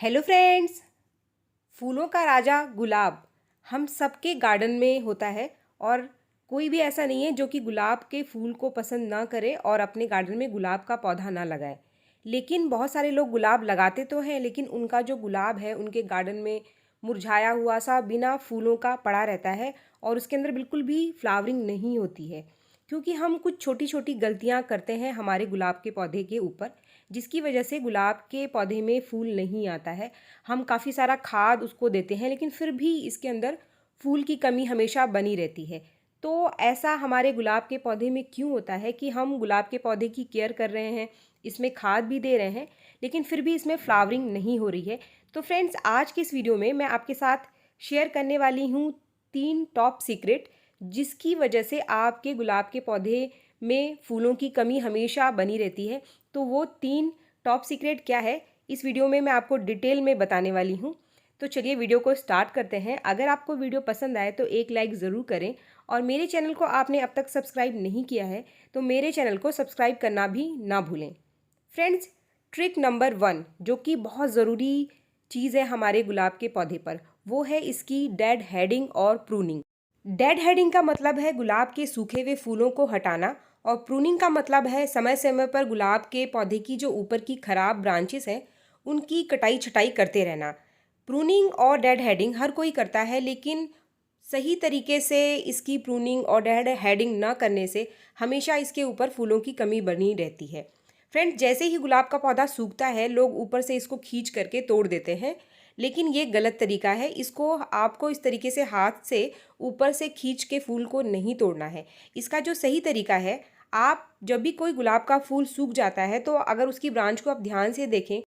Hello friends. फूलों का राजा गुलाब हम सबके गार्डन में होता है और कोई भी ऐसा नहीं है जो कि गुलाब के फूल को पसंद ना करे और अपने गार्डन में गुलाब का पौधा ना लगाए। लेकिन बहुत सारे लोग गुलाब लगाते तो हैं, लेकिन उनका जो गुलाब है उनके गार्डन में मुरझाया हुआ सा बिना फूलों का पड़ा रहता है और उसके अंदर बिल्कुल भी फ्लावरिंग नहीं होती है, क्योंकि हम कुछ छोटी छोटी गलतियां करते हैं हमारे गुलाब के पौधे के ऊपर, जिसकी वजह से गुलाब के पौधे में फूल नहीं आता है। हम काफ़ी सारा खाद उसको देते हैं, लेकिन फिर भी इसके अंदर फूल की कमी हमेशा बनी रहती है। तो ऐसा हमारे गुलाब के पौधे में क्यों होता है कि हम गुलाब के पौधे की केयर कर रहे हैं, इसमें खाद भी दे रहे हैं, लेकिन फिर भी इसमें फ्लावरिंग नहीं हो रही है। तो फ्रेंड्स, आज के इस वीडियो में मैं आपके साथ शेयर करने वाली हूँ 3 टॉप सीक्रेट, जिसकी वजह से आपके गुलाब के पौधे में फूलों की कमी हमेशा बनी रहती है। तो वो 3 टॉप सीक्रेट क्या है, इस वीडियो में मैं आपको डिटेल में बताने वाली हूँ। तो चलिए वीडियो को स्टार्ट करते हैं। अगर आपको वीडियो पसंद आए तो एक लाइक ज़रूर करें, और मेरे चैनल को आपने अब तक सब्सक्राइब नहीं किया है तो मेरे चैनल को सब्सक्राइब करना भी ना भूलें। फ्रेंड्स, ट्रिक नंबर 1 जो कि बहुत ज़रूरी चीज़ है हमारे गुलाब के पौधे पर, वो है इसकी डेड हेडिंग और प्रूनिंग। डेड हेडिंग का मतलब है गुलाब के सूखे हुए फूलों को हटाना, और प्रूनिंग का मतलब है समय समय पर गुलाब के पौधे की जो ऊपर की खराब ब्रांचेस हैं उनकी कटाई छटाई करते रहना। प्रूनिंग और डेड हेडिंग हर कोई करता है, लेकिन सही तरीके से इसकी प्रूनिंग और डेड हेडिंग ना करने से हमेशा इसके ऊपर फूलों की कमी बनी रहती है। फ्रेंड्स, जैसे ही गुलाब का पौधा सूखता है लोग ऊपर से इसको खींच करके तोड़ देते हैं, लेकिन ये गलत तरीका है। इसको आपको इस तरीके से हाथ से ऊपर से खींच के फूल को नहीं तोड़ना है। इसका जो सही तरीका है, आप जब भी कोई गुलाब का फूल सूख जाता है तो अगर उसकी ब्रांच को आप ध्यान से देखें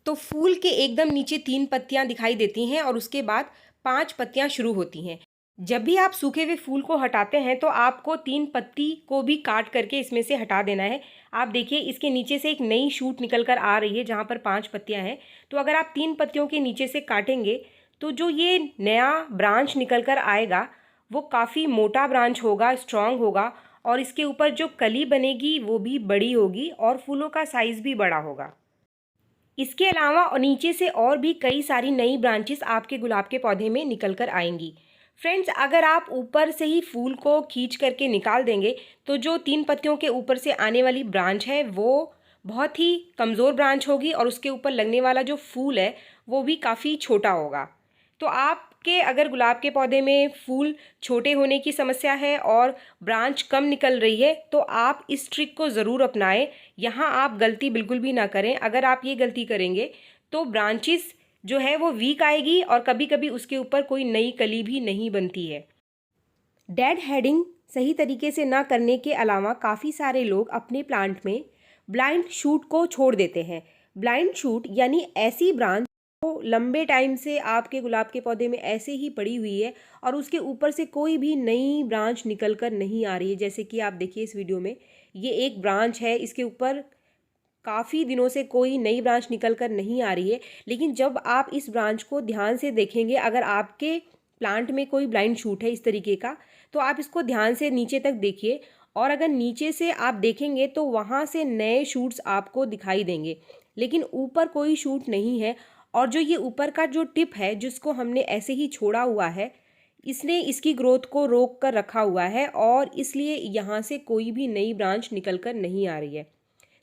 तो फूल के एकदम नीचे 3 पत्तियां दिखाई देती हैं और उसके बाद 5 पत्तियां शुरू होती हैं। जब भी आप सूखे हुए फूल को हटाते हैं तो आपको 3 पत्ती को भी काट करके इसमें से हटा देना है। आप देखिए, इसके नीचे से एक नई शूट निकल कर आ रही है जहाँ पर 5 पत्तियां हैं। तो अगर आप 3 पत्तियों के नीचे से काटेंगे तो जो ये नया ब्रांच निकल कर आएगा वो काफ़ी मोटा ब्रांच होगा, स्ट्रांग होगा, और इसके ऊपर जो कली बनेगी वो भी बड़ी होगी और फूलों का साइज़ भी बड़ा होगा। इसके अलावा और नीचे से और भी कई सारी नई ब्रांचेस आपके गुलाब के पौधे में निकल कर आएंगी। फ्रेंड्स, अगर आप ऊपर से ही फूल को खींच करके निकाल देंगे तो जो 3 पत्तियों के ऊपर से आने वाली ब्रांच है वो बहुत ही कमज़ोर ब्रांच होगी और उसके ऊपर लगने वाला जो फूल है वो भी काफ़ी छोटा होगा। तो आपके अगर गुलाब के पौधे में फूल छोटे होने की समस्या है और ब्रांच कम निकल रही है तो आप इस ट्रिक को ज़रूर अपनाएं। यहाँ आप गलती बिल्कुल भी ना करें। अगर आप ये गलती करेंगे तो ब्रांचेस जो है वो वीक आएगी और कभी कभी उसके ऊपर कोई नई कली भी नहीं बनती है। डेड हेडिंग सही तरीके से ना करने के अलावा काफ़ी सारे लोग अपने प्लांट में ब्लाइंड शूट को छोड़ देते हैं। ब्लाइंड शूट यानी ऐसी ब्रांच जो लंबे टाइम से आपके गुलाब के पौधे में ऐसे ही पड़ी हुई है और उसके ऊपर से कोई भी नई ब्रांच निकल कर नहीं आ रही है। जैसे कि आप देखिए इस वीडियो में ये एक ब्रांच है, इसके ऊपर काफ़ी दिनों से कोई नई ब्रांच निकल कर नहीं आ रही है। लेकिन जब आप इस ब्रांच को ध्यान से देखेंगे, अगर आपके प्लांट में कोई ब्लाइंड शूट है इस तरीके का, तो आप इसको ध्यान से नीचे तक देखिए, और अगर नीचे से आप देखेंगे तो वहाँ से नए शूट्स आपको दिखाई देंगे, लेकिन ऊपर कोई शूट नहीं है। और जो ये ऊपर का जो टिप है जिसको हमने ऐसे ही छोड़ा हुआ है, इसने इसकी ग्रोथ को रोक कर रखा हुआ है और इसलिए यहाँ से कोई भी नई ब्रांच निकल कर नहीं आ रही है।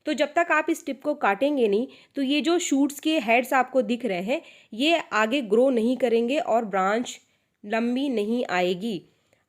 तो जब तक आप इस टिप को काटेंगे नहीं तो ये जो शूट्स के हेड्स आपको दिख रहे हैं ये आगे ग्रो नहीं करेंगे और ब्रांच लंबी नहीं आएगी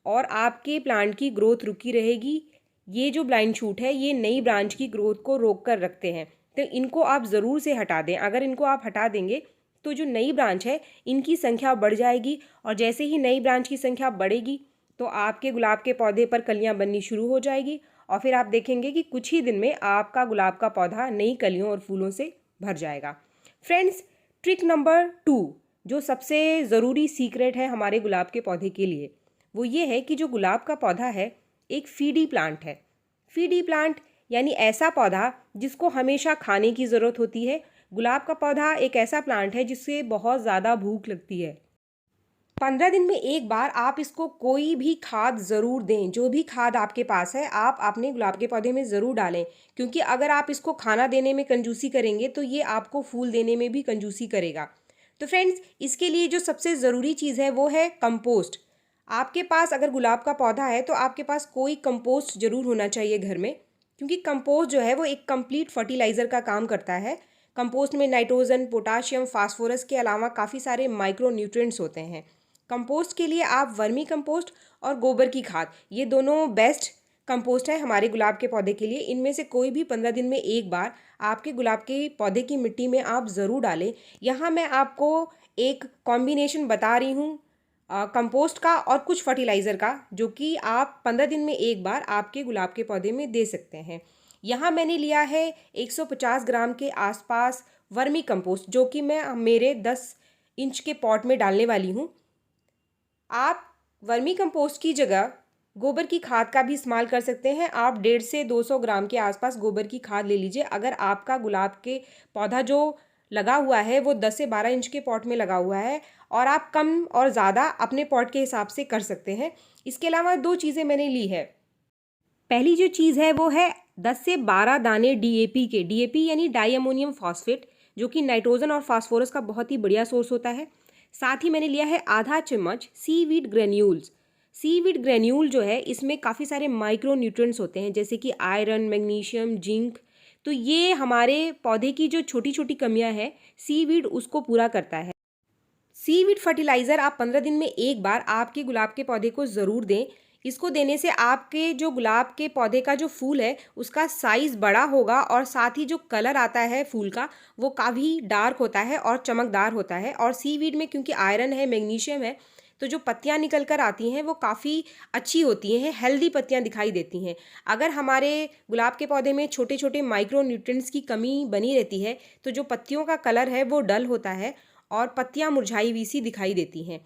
और आपके प्लांट की ग्रोथ रुकी रहेगी। ये जो ब्लाइंड शूट है ये नई ब्रांच की ग्रोथ को रोक कर रखते हैं, तो इनको आप ज़रूर से हटा दें। अगर इनको आप हटा देंगे तो जो नई ब्रांच है इनकी संख्या बढ़ जाएगी, और जैसे ही नई ब्रांच की संख्या बढ़ेगी तो आपके गुलाब के पौधे पर कलियां बननी शुरू हो जाएगी, और फिर आप देखेंगे कि कुछ ही दिन में आपका गुलाब का पौधा नई कलियों और फूलों से भर जाएगा। फ्रेंड्स, ट्रिक नंबर 2 जो सबसे ज़रूरी सीक्रेट है हमारे गुलाब के पौधे के लिए, वो ये है कि जो गुलाब का पौधा है एक फीडी प्लांट है। फीडी प्लांट यानी ऐसा पौधा जिसको हमेशा खाने की ज़रूरत होती है। गुलाब का पौधा एक ऐसा प्लांट है जिससे बहुत ज़्यादा भूख लगती है। 15 दिन में एक बार आप इसको कोई भी खाद ज़रूर दें। जो भी खाद आपके पास है आप अपने गुलाब के पौधे में ज़रूर डालें, क्योंकि अगर आप इसको खाना देने में कंजूसी करेंगे तो ये आपको फूल देने में भी कंजूसी करेगा। तो फ्रेंड्स, इसके लिए जो सबसे ज़रूरी चीज़ है वो है कंपोस्ट। आपके पास अगर गुलाब का पौधा है तो आपके पास कोई कंपोस्ट ज़रूर होना चाहिए घर में, क्योंकि कंपोस्ट जो है वो एक कंप्लीट फर्टिलाइज़र का काम करता है। कंपोस्ट में नाइट्रोजन, पोटाशियम, फास्फोरस के अलावा काफ़ी सारे माइक्रो न्यूट्रिएंट्स होते हैं। कंपोस्ट के लिए आप वर्मी कंपोस्ट और गोबर की खाद, ये दोनों बेस्ट कंपोस्ट है हमारे गुलाब के पौधे के लिए। इनमें से कोई भी 15 दिन में एक बार आपके गुलाब के पौधे की मिट्टी में आप ज़रूर डालें। यहाँ मैं आपको एक कॉम्बिनेशन बता रही हूँ कंपोस्ट का और कुछ फर्टिलाइज़र का, जो कि आप 15 दिन में एक बार आपके गुलाब के पौधे में दे सकते हैं। यहाँ मैंने लिया है 150 ग्राम के आसपास वर्मी कंपोस्ट, जो कि मैं मेरे 10 इंच के पॉट में डालने वाली हूँ। आप वर्मी कंपोस्ट की जगह गोबर की खाद का भी इस्तेमाल कर सकते हैं। आप 150 से 200 ग्राम के आसपास गोबर की खाद ले लीजिए। अगर आपका गुलाब के पौधा जो लगा हुआ है वो 10 से 12 इंच के पॉट में लगा हुआ है, और आप कम और ज़्यादा अपने पॉट के हिसाब से कर सकते हैं। इसके अलावा 2 चीज़ें मैंने ली है। पहली जो चीज़ है वो है 10 से 12 दाने डीएपी के। डीएपी यानी डाई अमोनियम फॉस्फेट, जो कि नाइट्रोजन और फास्फोरस का बहुत ही बढ़िया सोर्स होता है। साथ ही मैंने लिया है आधा चम्मच सीवीड ग्रेन्यूल्स। सीवीड ग्रेन्यूल जो है इसमें काफ़ी सारे माइक्रो न्यूट्रिएंट्स होते हैं, जैसे कि आयरन, मैग्नीशियम, जिंक। तो ये हमारे पौधे की जो छोटी छोटी कमियां हैं, सीवीड उसको पूरा करता है। सीवीड फर्टिलाइज़र आप 15 दिन में एक बार आपके गुलाब के पौधे को ज़रूर दें। इसको देने से आपके जो गुलाब के पौधे का जो फूल है उसका साइज़ बड़ा होगा, और साथ ही जो कलर आता है फूल का वो काफ़ी डार्क होता है और चमकदार होता है। और सीवीड में क्योंकि आयरन है, मैग्नीशियम है, तो जो पत्तियां निकल कर आती हैं वो काफ़ी अच्छी होती हैं, हेल्दी पत्तियां दिखाई देती हैं। अगर हमारे गुलाब के पौधे में छोटे छोटे माइक्रो न्यूट्रिएंट्स की कमी बनी रहती है तो जो पत्तियों का कलर है वो डल होता है और पत्तियां मुरझाई हुई सी दिखाई देती हैं।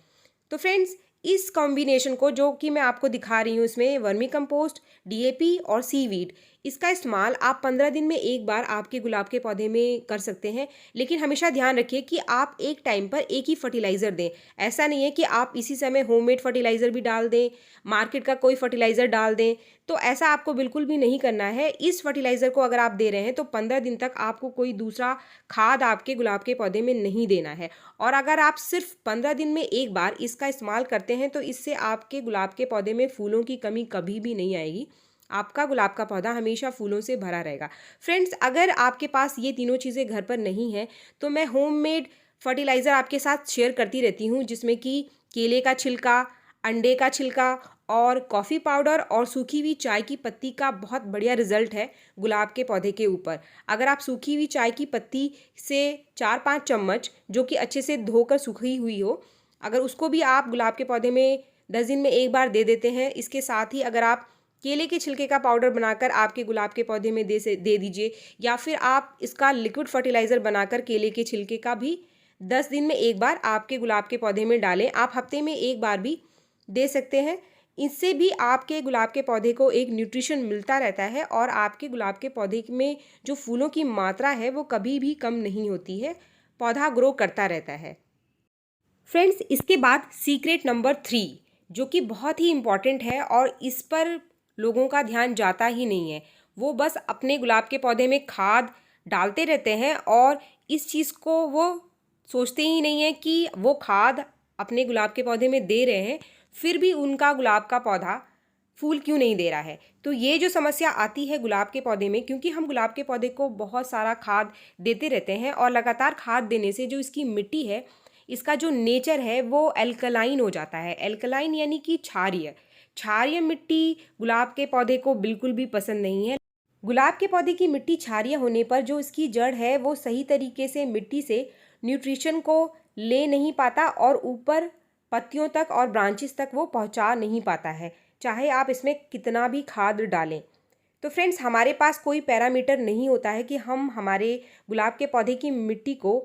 तो फ्रेंड्स, इस कॉम्बिनेशन को जो कि मैं आपको दिखा रही हूँ, इसमें वर्मी कंपोस्ट, डीएपी और सीवीड, इसका इस्तेमाल आप 15 दिन में एक बार आपके गुलाब के पौधे में कर सकते हैं। लेकिन हमेशा ध्यान रखिए कि आप एक टाइम पर एक ही फर्टिलाइज़र दें। ऐसा नहीं है कि आप इसी समय होममेड फर्टिलाइज़र भी डाल दें, मार्केट का कोई फर्टिलाइज़र डाल दें। तो ऐसा आपको बिल्कुल भी नहीं करना है। इस फर्टिलाइज़र को अगर आप दे रहे हैं तो 15 दिन तक आपको कोई दूसरा खाद आपके गुलाब के पौधे में नहीं देना है। और अगर आप सिर्फ 15 दिन में एक बार इसका इस्तेमाल करते हैं तो इससे आपके गुलाब के पौधे में फूलों की कमी कभी भी नहीं आएगी। आपका गुलाब का पौधा हमेशा फूलों से भरा रहेगा। फ्रेंड्स, अगर आपके पास ये तीनों चीज़ें घर पर नहीं हैं तो मैं होममेड फर्टिलाइज़र आपके साथ शेयर करती रहती हूँ, जिसमें कि केले का छिलका, अंडे का छिलका और कॉफ़ी पाउडर और सूखी हुई चाय की पत्ती का बहुत बढ़िया रिजल्ट है गुलाब के पौधे के ऊपर। अगर आप सूखी हुई चाय की पत्ती से 4-5 चम्मच, जो कि अच्छे से धोकर सूखी हुई हो, अगर उसको भी आप गुलाब के पौधे में 10 दिन में एक बार दे देते हैं, इसके साथ ही अगर आप केले के छिलके का पाउडर बनाकर आपके गुलाब के पौधे में दे दीजिए, या फिर आप इसका लिक्विड फर्टिलाइज़र बनाकर केले के छिलके का भी 10 दिन में एक बार आपके गुलाब के पौधे में डालें। आप हफ्ते में एक बार भी दे सकते हैं। इससे भी आपके गुलाब के पौधे को एक न्यूट्रिशन मिलता रहता है और आपके गुलाब के पौधे में जो फूलों की मात्रा है वो कभी भी कम नहीं होती है, पौधा ग्रो करता रहता है। फ्रेंड्स, इसके बाद सीक्रेट नंबर 3, जो कि बहुत ही इम्पॉर्टेंट है और इस पर लोगों का ध्यान जाता ही नहीं है। वो बस अपने गुलाब के पौधे में खाद डालते रहते हैं और इस चीज़ को वो सोचते ही नहीं है कि वो खाद अपने गुलाब के पौधे में दे रहे हैं, फिर भी उनका गुलाब का पौधा फूल क्यों नहीं दे रहा है। तो ये जो समस्या आती है गुलाब के पौधे में, क्योंकि हम गुलाब के पौधे को बहुत सारा खाद देते रहते हैं और लगातार खाद देने से जो इसकी मिट्टी है, इसका जो नेचर है वो एल्कलाइन हो जाता है। एल्कलाइन यानी कि क्षारीय। क्षारीय मिट्टी गुलाब के पौधे को बिल्कुल भी पसंद नहीं है। गुलाब के पौधे की मिट्टी क्षारीय होने पर जो इसकी जड़ है वो सही तरीके से मिट्टी से न्यूट्रिशन को ले नहीं पाता और ऊपर पत्तियों तक और ब्रांचेस तक वो पहुंचा नहीं पाता है, चाहे आप इसमें कितना भी खाद डालें। तो फ्रेंड्स, हमारे पास कोई पैरामीटर नहीं होता है कि हम हमारे गुलाब के पौधे की मिट्टी को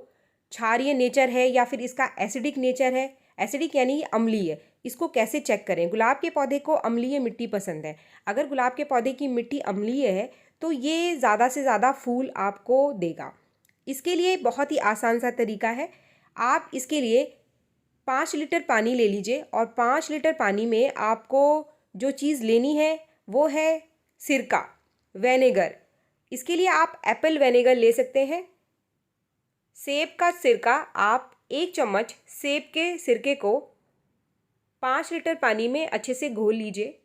क्षारीय नेचर है या फिर इसका एसिडिक नेचर है, एसिडिक यानी अम्लीय, इसको कैसे चेक करें। गुलाब के पौधे को अम्लीय मिट्टी पसंद है। अगर गुलाब के पौधे की मिट्टी अम्लीय है तो ये ज़्यादा से ज़्यादा फूल आपको देगा। इसके लिए बहुत ही आसान सा तरीका है। आप इसके लिए 5 लीटर पानी ले लीजिए और 5 लीटर पानी में आपको जो चीज़ लेनी है वो है सिरका, विनेगर। इसके लिए आप एप्पल विनेगर ले सकते हैं। सेब का सिरका, आप 1 चम्मच सेब के सिरके को 5 लीटर पानी में अच्छे से घोल लीजिए।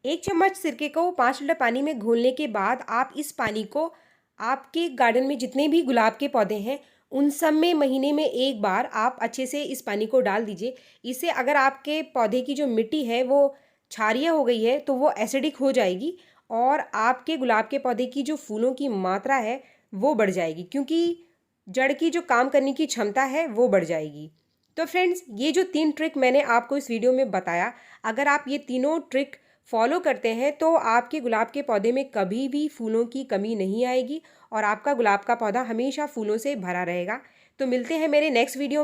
1 चम्मच सिरके को 5 लीटर पानी में घोलने के बाद आप इस पानी को आपके गार्डन में जितने भी गुलाब के पौधे हैं उन सब में महीने में एक बार आप अच्छे से इस पानी को डाल दीजिए। इससे अगर आपके पौधे की जो मिट्टी है वो क्षारीय हो गई है तो वो एसिडिक हो जाएगी और आपके गुलाब के पौधे की जो फूलों की मात्रा है वो बढ़ जाएगी, क्योंकि जड़ की जो काम करने की क्षमता है वो बढ़ जाएगी। तो फ्रेंड्स, ये जो 3 ट्रिक मैंने आपको इस वीडियो में बताया, अगर आप ये तीनों ट्रिक फॉलो करते हैं तो आपके गुलाब के पौधे में कभी भी फूलों की कमी नहीं आएगी और आपका गुलाब का पौधा हमेशा फूलों से भरा रहेगा। तो मिलते हैं मेरे नेक्स्ट वीडियो